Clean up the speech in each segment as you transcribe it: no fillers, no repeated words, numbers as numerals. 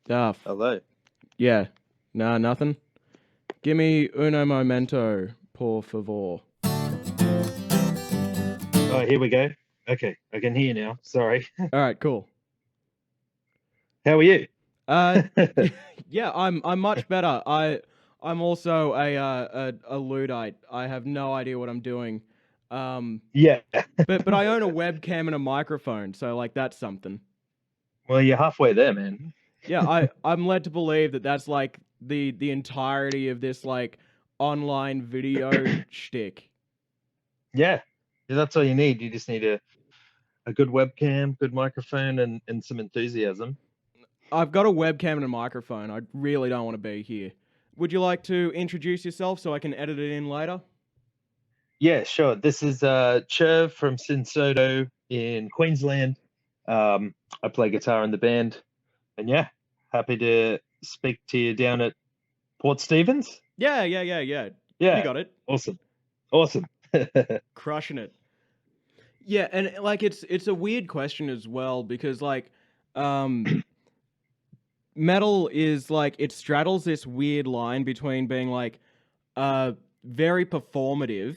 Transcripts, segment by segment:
Hello. Yeah. Nah, nothing. Give me uno momento, por favor. Oh, here we go. Okay, I can hear you now. Sorry. All right, cool. How are you? Uh, yeah, I'm much better. I'm also a Luddite. I have no idea what I'm doing. Um, Yeah. but I own a webcam and a microphone, so like that's something. Well, you're halfway there, man. Yeah, I'm led to believe that that's like the entirety of this like online video shtick. Yeah. Yeah, that's all you need. You just need a good webcam, good microphone, and some enthusiasm. I've got a webcam and a microphone. I really don't want to be here. Would you like to introduce yourself so I can edit it in later? Yeah, sure. This is Churv from Soto in Queensland. I play guitar in the band, and yeah, happy to speak to you down at Port Stevens. Yeah. You Yeah, got it. awesome. Awesome. Crushing it. Yeah, and like it's a weird question as well because like um metal is like it straddles this weird line between being like very performative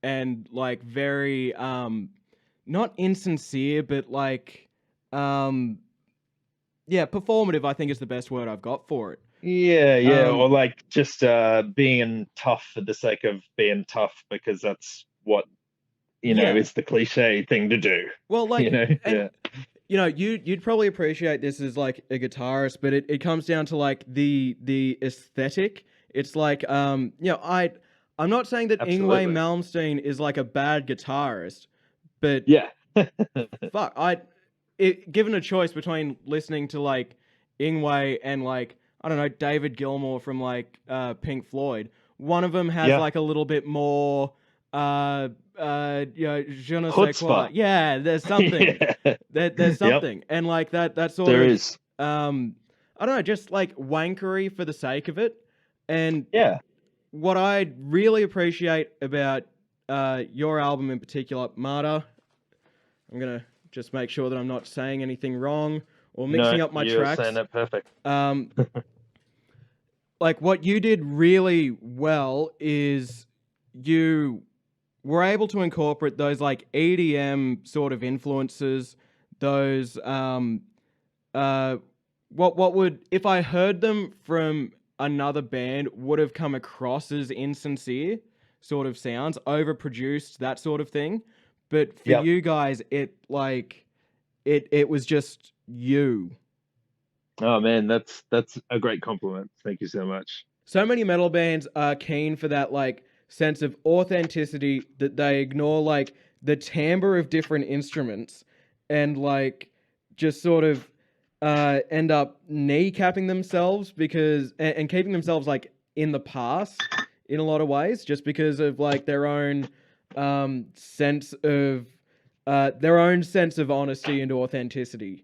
and like very not insincere but like um yeah, performative I think is the best word I've got for it. Yeah, Um or like just being tough for the sake of being tough because that's what, yeah. is the cliche thing to do, Well, you like know? and Yeah. you'd probably appreciate this as like a guitarist, but it comes down to like the aesthetic. It's like I'm not saying that Ingwe Absolutely. Malmsteen is like a bad guitarist, but Yeah. fuck, given a choice between listening to like Ingwe and like I don't know David Gilmour from like Pink Floyd, one of them has Yeah. like a little bit more je ne sais quoi. Chutzpah. Yeah, there's something. Yeah. There's Yep, something, and like that sort there of is. I don't know, just like wankery for the sake of it. And Yeah. what I really appreciate about your album in particular, Mada, I'm gonna just make sure that I'm not saying anything wrong or No, mixing up my you're saying tracks. that perfect. Um, like what you did really well is you were able to incorporate those like EDM sort of influences, those uh what would if I heard them from another band would have come across as insincere sort of sounds, overproduced, that sort of thing. But for Yep. you guys, it was just you. Oh man, that's a great compliment. Thank you so much. So many metal bands are keen for that like sense of authenticity that they ignore like the timbre of different instruments and like just sort of end up kneecapping themselves because and keeping themselves like in the past in a lot of ways just because of like their own sense of honesty and authenticity.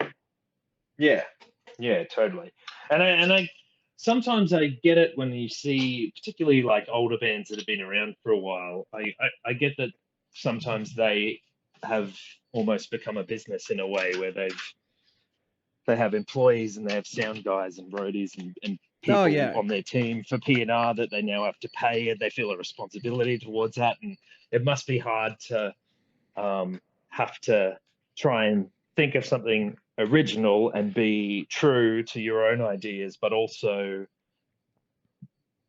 Yeah. Yeah, totally. And I sometimes I get it when you see particularly like older bands that have been around for a while. I get that sometimes they have almost become a business in a way where they have employees and they have sound guys and roadies and Oh people yeah. on their team for P&R that they now have to pay, and they feel a responsibility towards that. And it must be hard to have to try and think of something original and be true to your own ideas, but also,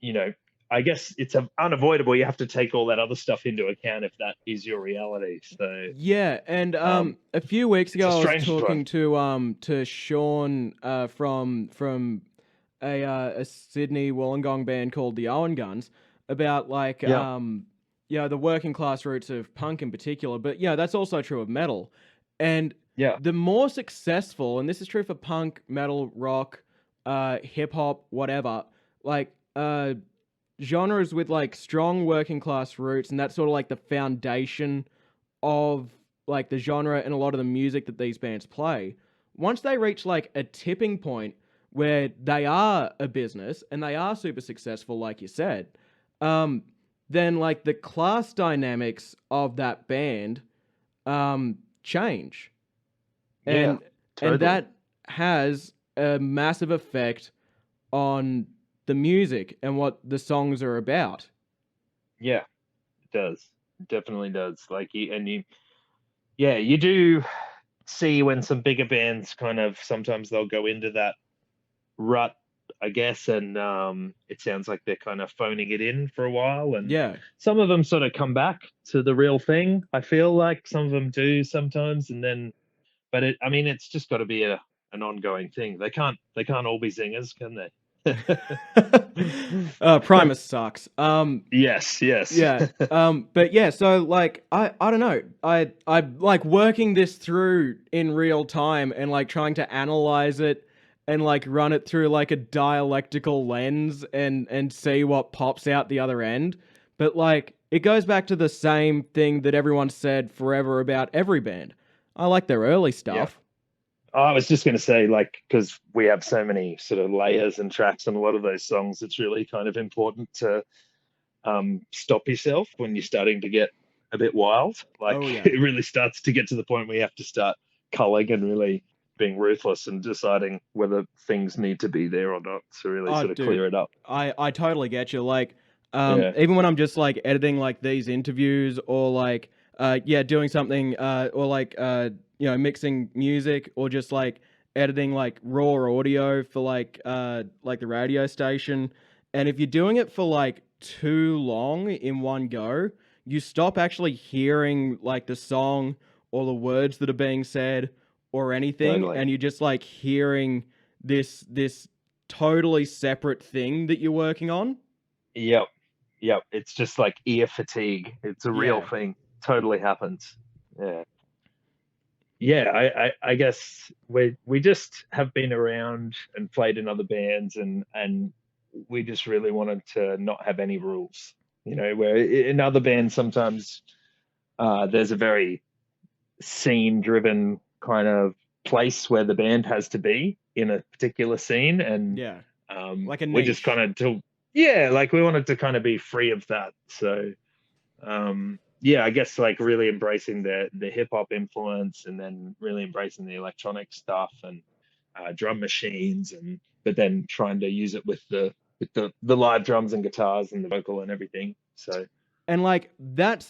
you know, I guess it's unavoidable. You have to take all that other stuff into account if that is your reality. So Yeah, and um, a few weeks it's a ago I was strange one. talking to Sean from a Sydney Wollongong band called the Owen Guns about like Yeah, the working class roots of punk in particular, but that's also true of metal. And yeah, the more successful, and this is true for punk, metal, rock, hip hop, whatever, like genres with like strong working class roots, and that's sort of like the foundation of like the genre and a lot of the music that these bands play. Once they reach like a tipping point where they are a business and they are super successful, like you said, um, then like the class dynamics of that band change, yeah, and totally. that has a massive effect on the music and what the songs are about. Yeah, it does. It definitely does. Like you do see when some bigger bands kind of sometimes they'll go into that rut, I guess, and it sounds like they're kind of phoning it in for a while, and Yeah. some of them sort of come back to the real thing. I feel like some of them do sometimes, and then, but I mean, it's just got to be an ongoing thing. They can't all be singers, can they? Primus sucks. Yes, yes. Yeah. But yeah, so like I don't know. I like working this through in real time and like trying to analyze it and like run it through like a dialectical lens and see what pops out the other end. But like it goes back to the same thing that everyone said forever about every band. I like their early Yeah. stuff. I was just going to say, like, because we have so many sort of layers and tracks on a lot of those songs, it's really kind of important to stop yourself when you're starting to get a bit wild. Like, Oh yeah. it really starts to get to the point where you have to start culling and really being ruthless and deciding whether things need to be there or not to really Oh sort of dude, clear it up. I totally get you. Like, Yeah. even when I'm just like editing like these interviews or like yeah, doing something or like you know, mixing music or just like editing like raw audio for like the radio station. And if you're doing it for like too long in one go, you stop actually hearing like the song or the words that are being said or anything, Totally. and you're just like hearing this totally separate thing that you're working on. Yep. Yep. It's just like ear fatigue. It's a real Yeah. thing. Totally happens. Yeah. Yeah, I guess we just have been around and played in other bands, and we just really wanted to not have any rules. You know, where in other bands sometimes there's a very scene driven kind of place where the band has to be in a particular scene, and Yeah. Like a we just niche. kind of yeah, like we wanted to kind of be free of that. So yeah, I guess like really embracing the hip hop influence, and then really embracing the electronic stuff and drum machines, and but then trying to use it with the live drums and guitars and the vocal and everything. So And like that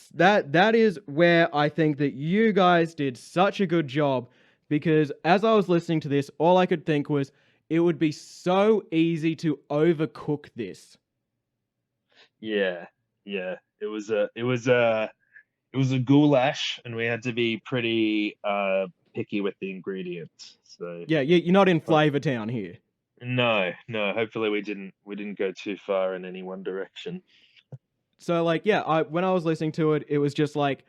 is where I think that you guys did such a good job, because as I was listening to this, all I could think was it would be so easy to overcook this. yeah, yeah, it was a goulash, and we had to be pretty picky with the ingredients. So Yeah, you're not in but Flavor Town here. no, no, hopefully we didn't go too far in any one direction. So like yeah, when I was listening to it, it was just like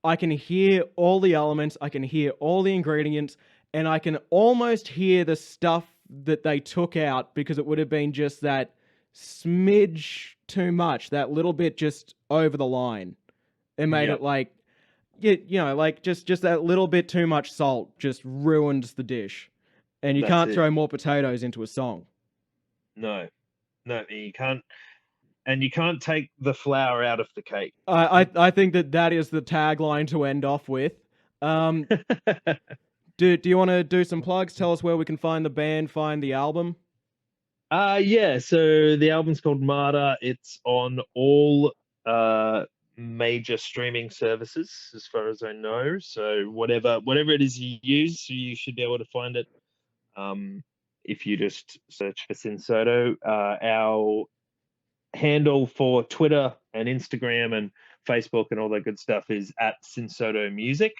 I can hear all the elements, I can hear all the ingredients, and I can almost hear the stuff that they took out because it would have been just that smidge too much, that little bit just over the line. It made Yeah, it like you know, like just that little bit too much salt just ruins the dish. And you that's can't it. throw more potatoes into a song. No, no, you can't, and you can't take the flour out of the cake. I think that is the tagline to end off with. Um, do you want to do some plugs? Tell us where we can find the band, find the album. Yeah, so the album's called Mada. It's on all major streaming services, as far as I know. So whatever it is you use, you should be able to find it. Um, if you just search for Sin Soto, our handle for Twitter and Instagram and Facebook and all that good stuff is at Sin Soto Music.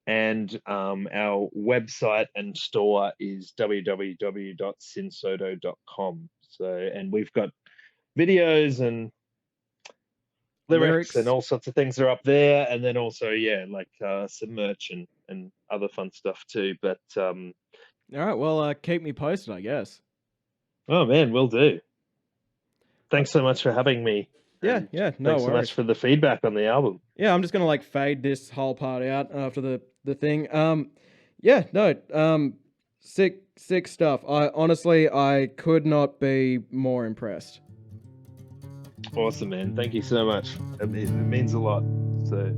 And our website and store is www.sinsoto.com. So, and we've got videos and lyrics and Lyrics. all sorts of things are up there. And then also, yeah, like some merch and other fun stuff too. But All right, well, keep me posted, I guess. oh man, will do. Thanks so much for having me. Yeah, And yeah, no thanks so much worries. for the feedback on the album. Yeah, I'm just gonna like fade this whole part out after the thing. Yeah, no, sick stuff. I honestly I could not be more impressed. Awesome, man. Thank you so much. It means a lot. So